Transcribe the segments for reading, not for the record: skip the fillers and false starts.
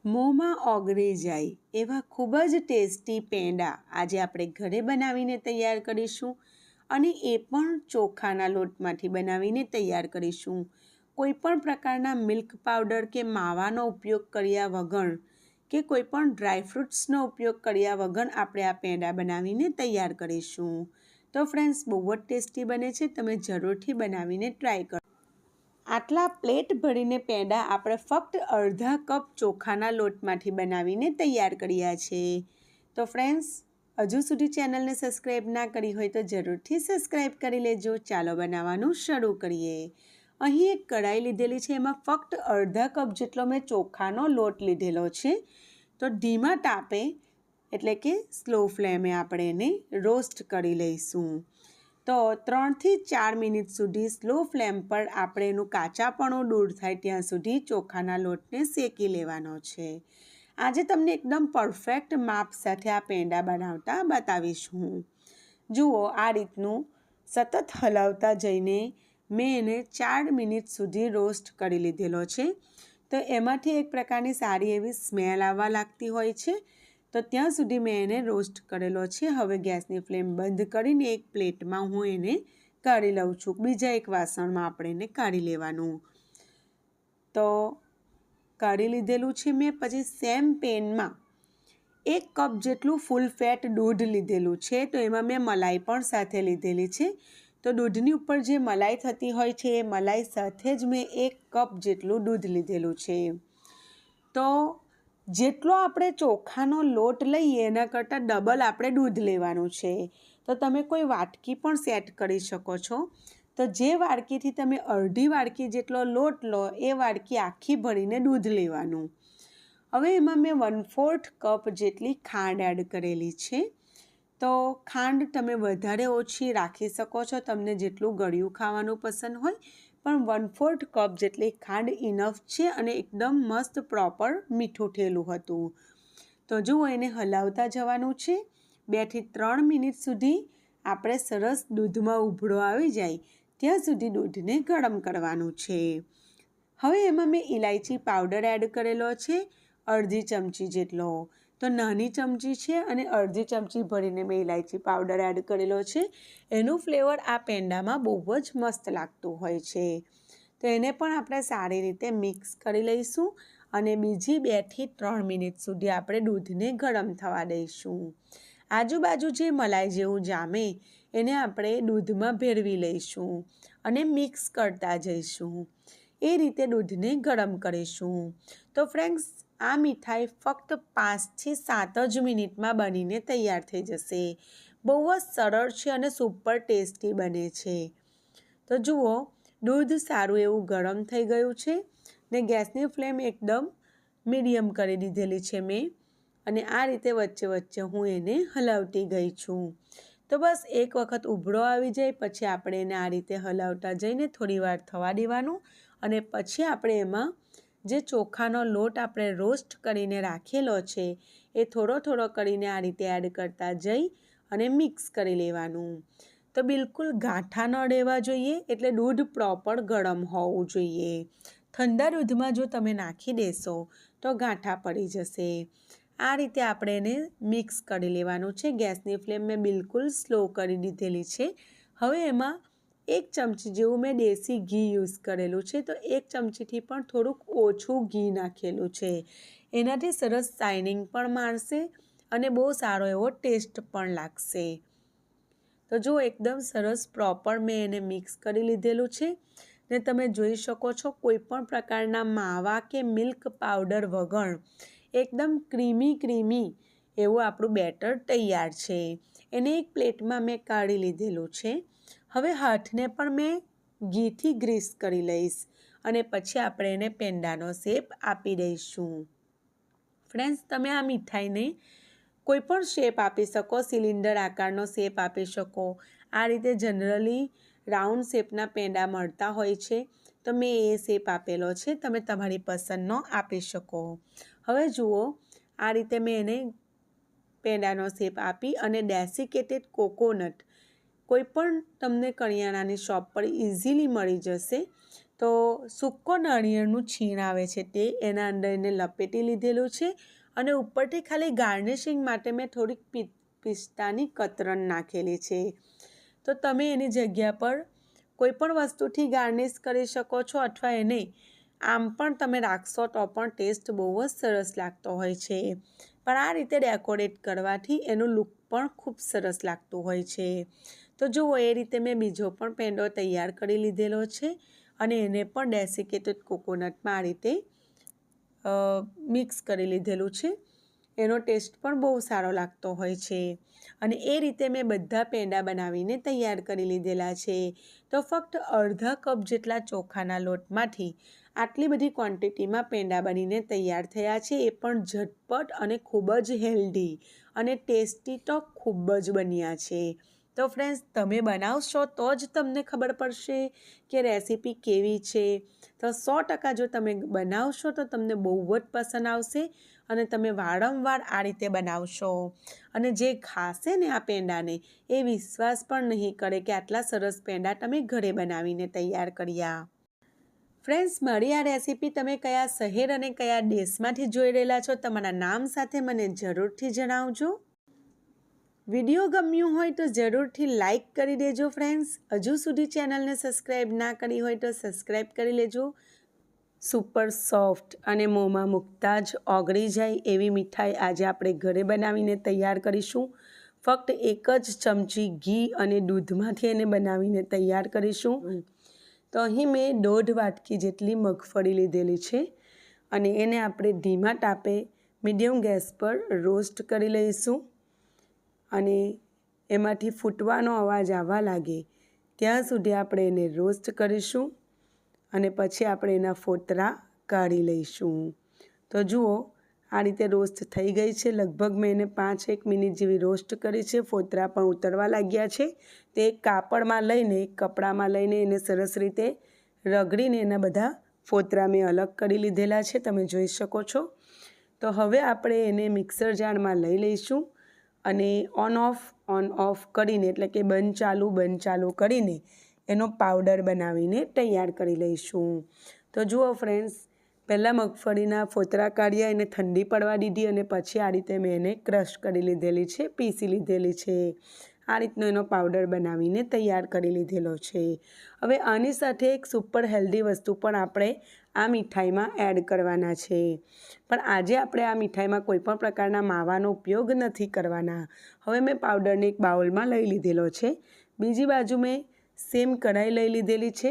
મોંમાં ઓગળી જાય એવા ખૂબ જ ટેસ્ટી પેંડા આજે આપણે ઘરે બનાવીને તૈયાર કરીશું અને એ પણ ચોખાના લોટમાંથી બનાવીને તૈયાર કરીશું. કોઈપણ પ્રકારના મિલ્ક પાવડર કે માવાનો ઉપયોગ કર્યા વગર કે કોઈપણ ડ્રાયફ્રૂટ્સનો ઉપયોગ કર્યા વગર આપણે આ પેંડા બનાવીને તૈયાર કરીશું. તો ફ્રેન્ડ્સ, બહુ જ ટેસ્ટી બને છે. તમે જરૂરથી બનાવીને ટ્રાય કરો. આટલા પ્લેટ ભરીને પેંડા આપણે ફક્ત અડધા કપ ચોખાના લોટમાંથી બનાવીને તૈયાર કર્યા છે. તો ફ્રેન્ડ્સ, હજુ સુધી ચેનલને સબસ્ક્રાઈબ ના કરી હોય તો જરૂરથી સબસ્ક્રાઈબ કરી લેજો. ચાલો બનાવવાનું શરૂ કરીએ. અહીં એક કઢાઈ લીધેલી છે. એમાં ફક્ત અડધા કપ જેટલો મેં ચોખાનો લોટ લીધેલો છે. તો ધીમા તાપે એટલે કે સ્લો ફ્લેમે આપણે એને રોસ્ટ કરી લઈશું. તો 3થી 4 મિનિટ સુધી સ્લો ફ્લેમ પર આપણે એનું કાચાપણું દૂર થાય ત્યાં સુધી ચોખાના લોટને શેકી લેવાનો છે. આજે તમને એકદમ પરફેક્ટ માપ સાથે આ પેંડા બનાવતા બતાવીશું. જુઓ, આ રીતનું સતત હલાવતા જઈને મેં એને 4 મિનિટ સુધી રોસ્ટ કરી લીધેલો છે. તો એમાંથી એક પ્રકારની સારી એવી સ્મેલ આવવા લાગતી હોય છે. તો ત્યાં સુધી મેં એને રોસ્ટ કરેલો છે. હવે ગેસની ફ્લેમ બંધ કરીને એક પ્લેટમાં હું એને કાઢી લઉં છું. બીજા એક વાસણમાં આપણે એને કાઢી લેવાનું. તો કાઢી લીધેલું છે મેં. પછી સેમ પેનમાં 1 કપ જેટલું ફૂલ ફેટ દૂધ લીધેલું છે. તો એમાં મેં મલાઈ પણ સાથે લીધેલી છે. તો દૂધની ઉપર જે મલાઈ થતી હોય છે એ મલાઈ સાથે જ મેં 1 કપ જેટલું દૂધ લીધેલું છે. તો જેટલો આપણે ચોખાનો લોટ લઈએ એના કરતાં ડબલ આપણે દૂધ લેવાનું છે. તો તમે કોઈ વાટકી પણ સેટ કરી શકો છો. તો જે વાડકીથી તમે અડધી વાડકી જેટલો લોટ લો એ વાડકી આખી ભરીને દૂધ લેવાનું. હવે એમાં મેં 1/4 કપ જેટલી ખાંડ એડ કરેલી છે. તો ખાંડ તમે વધારે ઓછી રાખી શકો છો, તમને જેટલું ગળ્યું ખાવાનું પસંદ હોય. પણ 1/4 કપ જેટલી ખાંડ ઇનફ છે અને એકદમ મસ્ત પ્રોપર મીઠું ઠેલું હતું. તો જુઓ, એને હલાવતા જવાનું છે. 2થી 3 મિનિટ સુધી આપણે સરસ દૂધમાં ઉભળો આવી જાય ત્યાં સુધી દૂધને ગરમ કરવાનું છે. હવે એમાં મેં ઇલાયચી પાવડર એડ કરેલો છે, અડધી ચમચી જેટલો. તો નાની ચમચી છે અને અડધી ચમચી ભરીને મેં ઇલાયચી પાવડર એડ કરેલો છે. એનું ફ્લેવર આ પેંડામાં બહુ જ મસ્ત લાગતું હોય છે. તો એને પણ આપણે સારી રીતે મિક્સ કરી લઈશું અને બીજી 2થી 3 મિનિટ સુધી આપણે દૂધને ગરમ થવા દઈશું. આજુબાજુ જે મલાઈ જેવું જામે એને આપણે દૂધમાં ભેળવી લઈશું અને મિક્સ કરતા જઈશું. એ રીતે દૂધને ગરમ કરીશું. તો ફ્રેન્ડ્સ, આ મીઠાઈ ફક્ત 5થી 7 જ મિનિટમાં બનીને તૈયાર થઈ જશે. બહુ જ સરળ છે અને સુપર ટેસ્ટી બને છે. તો જુઓ, દૂધ સારું એવું ગરમ થઈ ગયું છે ને ગેસની ફ્લેમ એકદમ મીડિયમ કરી દીધેલી છે મેં. અને આ રીતે વચ્ચે વચ્ચે હું એને હલાવતી ગઈ છું. તો બસ એક વખત ઉભળો આવી જાય પછી આપણે એને આ રીતે હલાવતા જઈને થોડીવાર થવા દેવાનું. અને પછી આપણે એમાં જે ચોખાનો લોટ આપણે રોસ્ટ કરીને રાખેલો છે એ થોડો થોડો કરીને આ રીતે એડ કરતા જઈ અને મિક્સ કરી લેવાનું. તો બિલકુલ ગાંઠા ન રહેવા જોઈએ, એટલે દૂધ પ્રોપર ગરમ હોવું જોઈએ. ઠંડા દૂધમાં જો તમે નાખી દેશો તો ગાંઠા પડી જશે. આ રીતે આપણે એને મિક્સ કરી લેવાનું છે. ગેસની ફ્લેમ મેં બિલકુલ સ્લો કરી દીધેલી છે. હવે એમાં 1 ચમચી જેવું મેં દેશી ઘી યુઝ કરેલું છે. તો 1 ચમચીથી પણ થોડુંક ઓછું ઘી નાખેલું છે. એનાથી સરસ શાઇનિંગ પણ મારશે અને બહુ સારો એવો ટેસ્ટ પણ લાગશે. તો જો એકદમ સરસ પ્રોપર મેં એને મિક્સ કરી લીધેલું છે ને તમે જોઈ શકો છો કોઈ પણ પ્રકારના માવા કે મિલ્ક પાવડર વગર એકદમ ક્રીમી એવું આપણું બેટર તૈયાર છે. એને એક પ્લેટમાં મેં કાઢી લીધેલું છે. હવે હાથને પણ મેં ઘીથી ગ્રીસ કરી લઈશ અને પછી આપણે એને પેંડાનો શેપ આપી દઈશું. ફ્રેન્ડ્સ, તમે આ મીઠાઈને કોઈ પણ શેપ આપી શકો. સિલિન્ડર આકારનો શેપ આપી શકો. આ રીતે જનરલી રાઉન્ડ શેપના પેંડા મળતા હોય છે. તો મેં એ શેપ આપેલો છે. તમે તમારી પસંદનો આપી શકો. હવે જુઓ, આ રીતે મેં એને પેંડાનો શેપ આપી અને ડેસિકેટેડ કોકોનટ કોઈ પણ તમને કરિયાણાની શોપ પર ઇઝીલી મળી જશે. તો તો સૂકો નાળિયેરનું છીણ આવે છે તે એના અંદર એને લપેટી લીધેલું છે અને ઉપરથી ખાલી ગાર્નિશિંગ માટે મેં થોડીક પિસ્તાની કતરણ નાખેલી છે. તો તમે એની જગ્યા પર કોઈ પણ વસ્તુથી ગાર્નિશ કરી શકો છો અથવા એને આમ પણ તમે રાખશો તો પણ ટેસ્ટ બહુ જ સરસ લાગતો હોય છે. પણ આ રીતે ડેકોરેટ કરવાથી એનું લુક પણ ખૂબ સરસ લાગતું હોય છે. તો જુઓ એ રીતે મેં બીજો પણ પેંડો તૈયાર કરી લીધેલો છે અને એને પણ ડેસિકેટેડ કોકોનટમાં આ રીતે મિક્સ કરી લીધેલું છે. એનો ટેસ્ટ પણ બહુ સારો લાગતો હોય છે અને એ રીતે મેં બધા પેંડા બનાવીને તૈયાર કરી લીધેલા છે. તો ફક્ત અડધા કપ જેટલા ચોખાના લોટમાંથી આટલી બધી ક્વોન્ટિટીમાં પેંડા બનીને તૈયાર થયા છે. એ પણ ઝટપટ અને ખૂબ જ હેલ્ધી અને ટેસ્ટી તો ખૂબ જ બન્યા છે. તો ફ્રેન્ડ્સ, તમે બનાવશો તો જ તમને ખબર પડશે કે રેસીપી કેવી છે. તો 100% જો તમે બનાવશો તો તમને બહુ જ પસંદ આવશે અને તમે વારંવાર આ રીતે બનાવશો અને જે ખાશે ને આ પેંડાને એ વિશ્વાસ પણ નહીં કરે કે આટલા સરસ પેંડા તમે ઘરે બનાવીને તૈયાર કર્યા. ફ્રેન્ડ્સ, મારી આ રેસીપી તમે કયા શહેર અને કયા દેશમાંથી જોઈ રહેલા છો તમારા નામ સાથે મને જરૂરથી જણાવજો. વિડીયો ગમ્યું હોય તો જરૂરથી લાઈક કરી દેજો. ફ્રેન્ડ્સ, હજુ સુધી ચેનલને સબસ્ક્રાઈબ ના કરી હોય તો સબસ્ક્રાઈબ કરી લેજો. સુપર સોફ્ટ અને મોંમાં મૂકતા જ ઓગળી જાય એવી મીઠાઈ આજે આપણે ઘરે બનાવીને તૈયાર કરીશું. ફક્ત એક જ ચમચી ઘી અને દૂધમાંથી એને બનાવીને તૈયાર કરીશું. તો અહીં મેં 1.5 વાટકી જેટલી મગફળી લીધેલી છે અને એને આપણે ધીમા તાપે મીડિયમ ગેસ પર રોસ્ટ કરી લઈશું અને એમાંથી ફૂટવાનો અવાજ આવવા લાગે ત્યાં સુધી આપણે એને રોસ્ટ કરીશું અને પછી આપણે એના ફોતરા કાઢી લઈશું. તો જુઓ આ રીતે રોસ્ટ થઈ ગઈ છે. લગભગ મેં એને 5-1 મિનિટ જેવી રોસ્ટ કરી છે. ફોતરા પણ ઉતરવા લાગ્યા છે. તે એક કાપડમાં લઈને કપડામાં લઈને એને સરસ રીતે રગડીને એના બધા ફોતરા મેં અલગ કરી લીધેલા છે, તમે જોઈ શકો છો. તો હવે આપણે એને મિક્સર જારમાં લઈ લઈશું અને ઓન ઓફ કરીને એટલે કે બંધ ચાલુ કરીને એનો પાવડર બનાવીને તૈયાર કરી લઈશું. તો જુઓ ફ્રેન્ડ્સ, પહેલાં મગફળીના ફોતરા કાઢ્યા, એને ઠંડી પડવા દીધી અને પછી આ રીતે મેં એને ક્રશ કરી લીધેલી છે, પીસી લીધેલી છે. આ રીતનો એનો પાવડર બનાવીને તૈયાર કરી લીધેલો છે. હવે આની સાથે એક સુપર હેલ્ધી વસ્તુ પણ આપણે આ મીઠાઈમાં એડ કરવાના છે. પણ આજે આપણે આ મીઠાઈમાં કોઈપણ પ્રકારના માવાનો ઉપયોગ નથી કરવાના. હવે મેં પાવડરને એક બાઉલમાં લઈ લીધેલો છે. બીજી બાજુ મેં સેમ કઢાઈ લઈ લીધેલી છે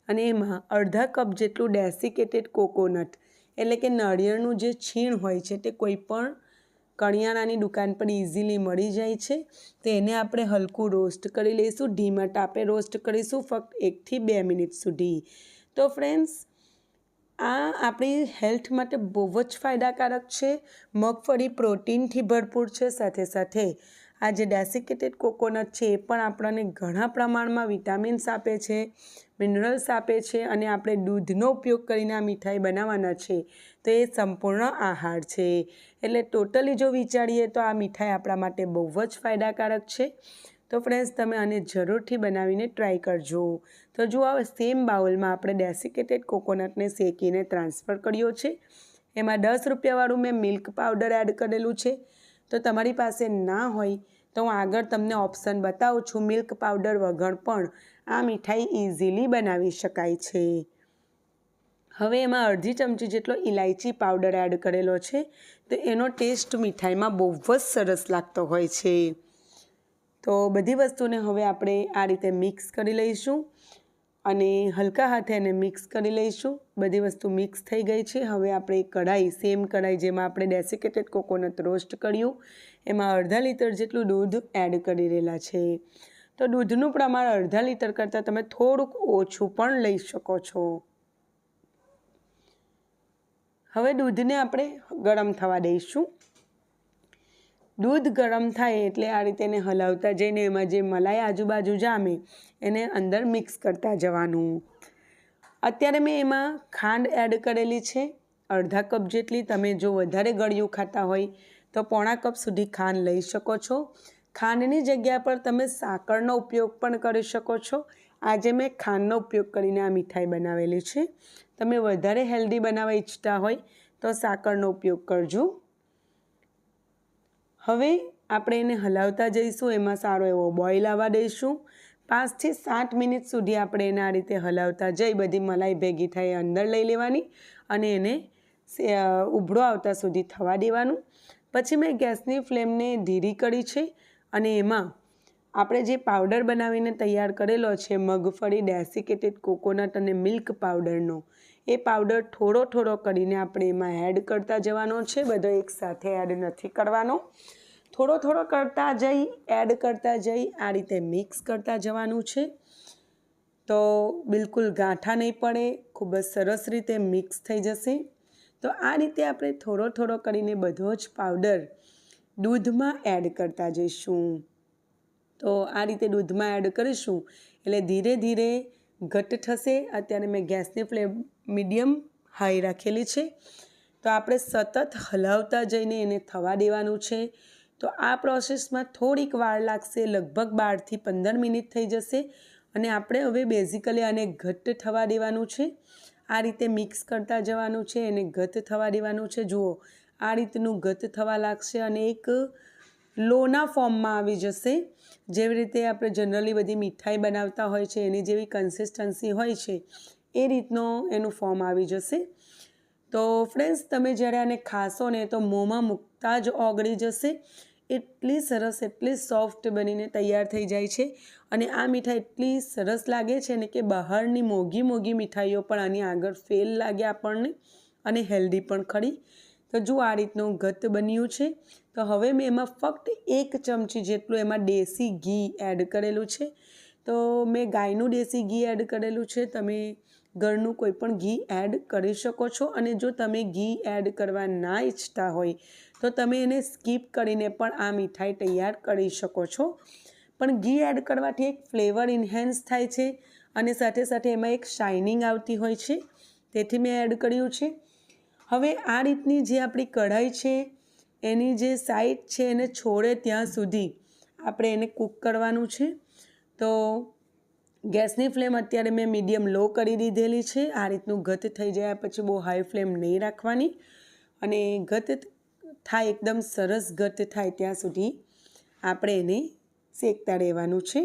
અને એમાં અડધા કપ જેટલું ડેસિકેટેડ કોકોનટ એટલે કે નાળિયેરનું જે છીણ હોય છે તે કોઈપણ કરિયાણાની દુકાન પર ઇઝીલી મળી જાય છે. તો એને આપણે હલકું રોસ્ટ કરી લઈશું. ધીમા તાપે રોસ્ટ કરીશું ફક્ત 1 થી 2 મિનિટ સુધી. તો ફ્રેન્ડ્સ, આ આપણી હેલ્થ માટે બહુ જ ફાયદાકારક છે. મગફળી પ્રોટીનથી ભરપૂર છે. સાથે સાથે આ જે ડેસિકેટેડ કોકોનટ છે એ પણ આપણને ઘણા પ્રમાણમાં વિટામિન્સ આપે છે, મિનરલ્સ આપે છે અને આપણે દૂધનો ઉપયોગ કરીને આ મીઠાઈ બનાવવાના છે તો એ સંપૂર્ણ આહાર છે. એટલે ટોટલી જો વિચારીએ તો આ મીઠાઈ આપણા માટે બહુ જ ફાયદાકારક છે. તો ફ્રેન્ડ્સ, તમે આને જરૂરથી બનાવીને ટ્રાય કરજો. તો જુઓ, સેમ બાઉલમાં આપણે ડેસિકેટેડ કોકોનટને શેકીને ટ્રાન્સફર કર્યો છે. એમાં 10 રૂપિયાવાળું મેં મિલ્ક પાવડર એડ કરેલું છે. તો તમારી પાસે ના હોય તો હું આગળ તમને ઓપ્શન બતાવું છું. મિલ્ક પાવડર વગર પણ આ મીઠાઈ ઇઝીલી બનાવી શકાય છે. હવે એમાં અડધી ચમચી જેટલો ઇલાયચી પાવડર એડ કરેલો છે. તો એનો ટેસ્ટ મીઠાઈમાં બહુ જ સરસ લાગતો હોય છે. તો બધી વસ્તુને હવે આપણે આ રીતે મિક્સ કરી લઈશું અને હલકા હાથે એને મિક્સ કરી લઈશું. બધી વસ્તુ મિક્સ થઈ ગઈ છે. હવે આપણે કઢાઈ, સેમ કઢાઈ જેમાં આપણે ડેસિકેટેડ કોકોનટ રોસ્ટ કર્યું એમાં અડધા લીટર જેટલું દૂધ એડ કરી રહેલા છે. તો દૂધનું પ્રમાણ અડધા લીટર કરતાં તમે થોડુંક ઓછું પણ લઈ શકો છો. હવે દૂધને આપણે ગરમ થવા દઈશું. દૂધ ગરમ થાય એટલે આ રીતે એને હલાવતા જઈને એમાં જે મલાઈ આજુબાજુ જામે એને અંદર મિક્સ કરતા જવાનું. અત્યારે મેં એમાં ખાંડ એડ કરેલી છે અડધા કપ જેટલી. તમે જો વધારે ગળ્યું ખાતા હોય તો 1/4 કપ સુધી ખાંડ લઈ શકો છો. ખાંડની જગ્યા પર તમે સાકરનો ઉપયોગ પણ કરી શકો છો. આજે મેં ખાંડનો ઉપયોગ કરીને આ મીઠાઈ બનાવેલી છે. તમે વધારે હેલ્ધી બનાવવા ઈચ્છતા હોય તો સાકરનો ઉપયોગ કરજો. હવે આપણે એને હલાવતા જઈશું. એમાં સારો એવો બોઇલ આવવા દઈશું. 5 થી 7 મિનિટ સુધી આપણે એને આ રીતે હલાવતા જઈ બધી મલાઈ ભેગી થાય અંદર લઈ લેવાની અને એને ઉભળો આવતા સુધી થવા દેવાનું. પછી મેં ગેસની ફ્લેમને ધીરી કરી છે અને એમાં આપણે જે પાવડર બનાવીને તૈયાર કરેલો છે મગફળી, ડેસિકેટેડ કોકોનટ અને મિલ્ક પાવડરનો, એ પાવડર થોડો થોડો કરીને આપણે એમાં એડ કરતા જવાનો છે. બધો એકસાથે એડ નથી કરવાનો. થોડો થોડો કરતા જઈ એડ કરતા જઈ આ રીતે મિક્સ કરતા જવાનું છે. તો બિલકુલ ગાંઠા નહીં પડે, ખૂબ જ સરસ રીતે મિક્સ થઈ જશે. તો આ રીતે આપણે થોડો થોડો કરીને બધો જ પાવડર દૂધમાં એડ કરતા જઈશું. તો આ રીતે દૂધમાં એડ કરીશું એટલે ધીરે ધીરે ઘટ્ટ થશે. અત્યારે મેં ગેસની ફ્લેમ મીડિયમ હાઈ રાખેલી છે. તો આપણે સતત હલાવતા જઈને એને થવા દેવાનું છે. તો આ પ્રોસેસમાં થોડીક વાર લાગશે, લગભગ 12 થી 15 મિનિટ થઈ જશે. અને આપણે હવે બેઝિકલી આને ઘટ્ટ થવા દેવાનું છે. આ રીતે મિક્સ કરતા જવાનું છે, એને ઘટ્ટ થવા દેવાનું છે. જુઓ આ રીતનું ઘટ્ટ થવા લાગશે અને એક લોના ફોર્મમાં આવી જશે. જેવી રીતે આપણે જનરલી બધી મીઠાઈ બનાવતા હોય છે એની જેવી કન્સિસ્ટન્સી હોય છે એ રીતનો એનું ફોર્મ આવી જશે. તો ફ્રેન્ડ્સ, તમે જ્યારે આને ખાશો ને તો મોંમાં મૂકતા જ ઓગળી જશે. એટલી સરસ, એટલી સોફ્ટ બનીને તૈયાર થઈ જાય છે. અને આ મીઠાઈ એટલી સરસ લાગે છે ને કે બહારની મોંઘી મોંઘી મીઠાઈઓ પણ આની આગળ ફેલ લાગે આપણને, અને હેલ્ધી પણ ખરી. તો જુઓ આ રીતનું ઘટ્ટ બન્યું છે. તો હવે મેં એમાં ફક્ત 1 ચમચી જેટલું એમાં દેશી ઘી એડ કરેલું છે. તો મેં ગાયનું દેશી ઘી એડ કરેલું છે. તમે ઘરનું કોઈ પણ ઘી એડ કરી શકો છો. અને જો તમે ઘી એડ કરવા ના ઈચ્છતા હોય તો તમે એને સ્કીપ કરીને પણ આ મીઠાઈ તૈયાર કરી શકો છો. પણ ઘી એડ કરવાથી એક ફ્લેવર ઇન્હેન્સ થાય છે અને સાથે સાથે એમાં એક શાઇનિંગ આવતી હોય છે. તેથી મેં એડ કર્યું છે. હવે આ રીતની જે આપણી કઢાઈ છે એની જે સાઈડ છે એને છોડે ત્યાં સુધી આપણે એને કૂક કરવાનું છે. તો ગેસની ફ્લેમ અત્યારે મેં મીડિયમ લો કરી દીધેલી છે. આ રીતનું ઘટ્ટ થઈ જાય પછી બહુ હાઈ ફ્લેમ નહીં રાખવાની. અને ઘટ્ટ થાય, એકદમ સરસ ઘટ્ટ થાય ત્યાં સુધી આપણે એને શેકતા રહેવાનું છે.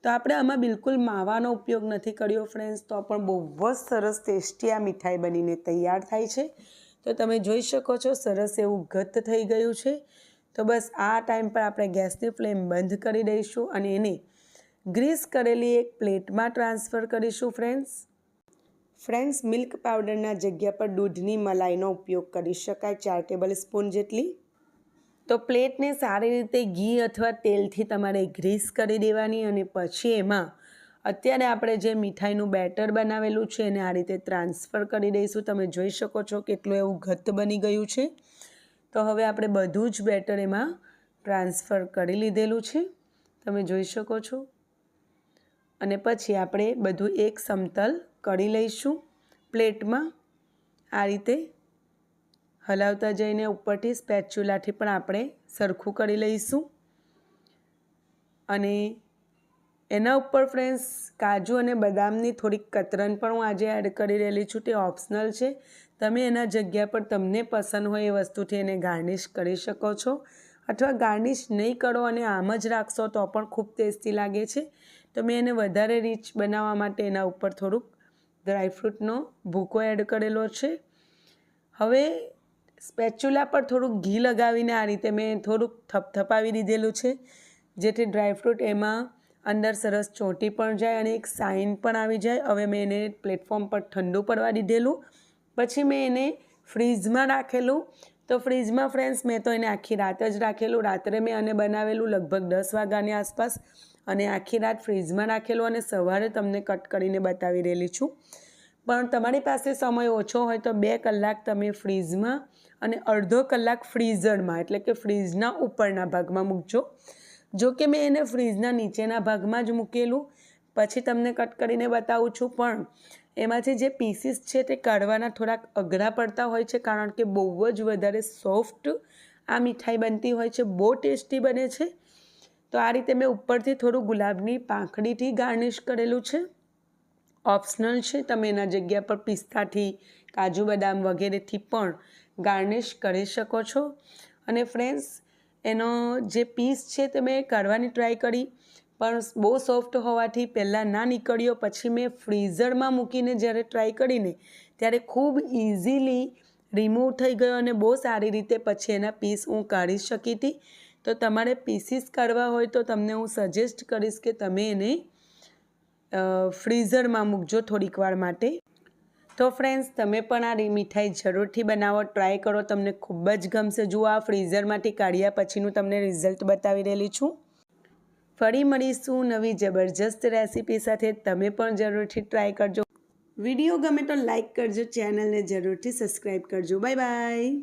તો આપણે આમાં બિલકુલ માવાનો ઉપયોગ નથી કર્યો ફ્રેન્ડ્સ, તો પણ બહુ જ સરસ ટેસ્ટી આ મીઠાઈ બનીને તૈયાર થાય છે. તો તમે જોઈ શકો છો સરસ એવું ઘટ્ટ થઈ ગયું છે. તો બસ આ ટાઈમ પર આપણે ગેસની ફ્લેમ બંધ કરી દઈશું અને એને ગ્રીસ કરેલી એક પ્લેટમાં ટ્રાન્સફર કરીશું. ફ્રેન્ડ્સ, મિલ્ક પાવડરના જગ્યા પર દૂધની મલાઈનો ઉપયોગ કરી શકાય, 4 ટેબલ સ્પૂન જેટલી. તો પ્લેટને સારી રીતે ઘી અથવા તેલથી તમારે ગ્રીસ કરી દેવાની અને પછી એમાં અત્યારે આપણે જે મીઠાઈનું બેટર બનાવેલું છે એને આ રીતે ટ્રાન્સફર કરી દઈશું. તમે જોઈ શકો છો કેટલું એવું ઘટ્ટ બની ગયું છે. તો હવે આપણે બધું જ બેટર એમાં ટ્રાન્સફર કરી લીધેલું છે, તમે જોઈ શકો છો. અને પછી આપણે બધું એક સમતલ કરી લઈશું પ્લેટમાં. આ રીતે હલાવતા જઈને ઉપરથી સ્પેચ્યુલાથી પણ આપણે સરખું કરી લઈશું. અને એના ઉપર ફ્રેન્ડ્સ કાજુ અને બદામની થોડીક કતરન પણ હું આજે એડ કરી રહેલી છું. તે ઓપ્શનલ છે. તમે એના જગ્યા પર તમને પસંદ હોય એ વસ્તુથી એને ગાર્નિશ કરી શકો છો, અથવા ગાર્નિશ નહીં કરો અને આમ જ રાખશો તો પણ ખૂબ ટેસ્ટી લાગે છે. તો મેં એને વધારે રીચ બનાવવા માટે એના ઉપર થોડુંક ડ્રાયફ્રૂટનો ભૂકો એડ કરેલો છે. હવે સ્પેચ્યુલા પર થોડુંક ઘી લગાવીને આ રીતે મેં થોડુંક થપથપાવી દીધેલું છે, જેથી ડ્રાયફ્રૂટ એમાં અંદર સરસ ચોંટી પણ જાય અને એક સાઇન પણ આવી જાય. હવે મેં એને પ્લેટફોર્મ પર ઠંડુ પડવા દીધેલું. પછી મેં એને ફ્રીઝમાં રાખેલું. તો ફ્રીઝમાં ફ્રેન્ડ્સ મેં તો એને આખી રાત જ રાખેલું. રાત્રે મેં આને બનાવેલું લગભગ 10 વાગ્યાની આસપાસ અને આખી રાત ફ્રીઝમાં રાખેલું અને સવારે તમને કટ કરીને બતાવી રહેલી છું. પણ તમારી પાસે સમય ઓછો હોય તો 2 કલાક તમે ફ્રીઝમાં અને અડધો કલાક ફ્રીઝરમાં, એટલે કે ફ્રીઝના ઉપરના ભાગમાં મૂકજો. જો કે મેં એને ફ્રીઝના નીચેના ભાગમાં જ મૂકેલું, પછી તમને કટ કરીને બતાવું છું. પણ એમાંથી જે પીસીસ છે તે કાઢવાના થોડાક અઘરા પડતા હોય છે, કારણ કે બહુ જ વધારે સોફ્ટ આ મીઠાઈ બનતી હોય છે, બહુ ટેસ્ટી બને છે. તો આ રીતે મેં ઉપરથી થોડું ગુલાબની પાંખડીથી ગાર્નિશ કરેલું છે. ઓપ્શનલ છે, તમે એના જગ્યા પર પિસ્તાથી, કાજુ બદામ વગેરેથી પણ ગાર્નિશ કરી શકો છો. અને ફ્રેન્ડ્સ, એનો જે પીસ છે તે મેં કાઢવાની ટ્રાય કરી, પણ બહુ સોફ્ટ હોવાથી પહેલાં ના નીકળ્યો. પછી મેં ફ્રીઝરમાં મૂકીને જ્યારે ટ્રાય કરીને ત્યારે ખૂબ ઇઝીલી રિમૂવ થઈ ગયો અને બહુ સારી રીતે પછી એના પીસ હું કાઢી શકી હતી. તો તમારે પીસીસ કાઢવા હોય તો તમને હું સજેસ્ટ કરીશ કે તમે એને ફ્રીઝરમાં મૂકજો થોડીક વાર માટે. તો ફ્રેન્ડ્સ, તમે પણ આ મીઠાઈ જરૂરથી બનાવો, ટ્રાય કરો, તમને ખૂબ જ ગમશે. જુઓ, આ ફ્રીઝરમાંથી કાઢ્યા પછીનું તમને રિઝલ્ટ બતાવી રહેલી છું. ફરી મળીશું નવી જબરજસ્ત રેસીપી સાથે. તમે પણ જરૂરથી ટ્રાય કરજો. વિડીયો ગમે તો લાઈક કરજો, ચેનલને જરૂરથી સબસ્ક્રાઈબ કરજો. Bye bye.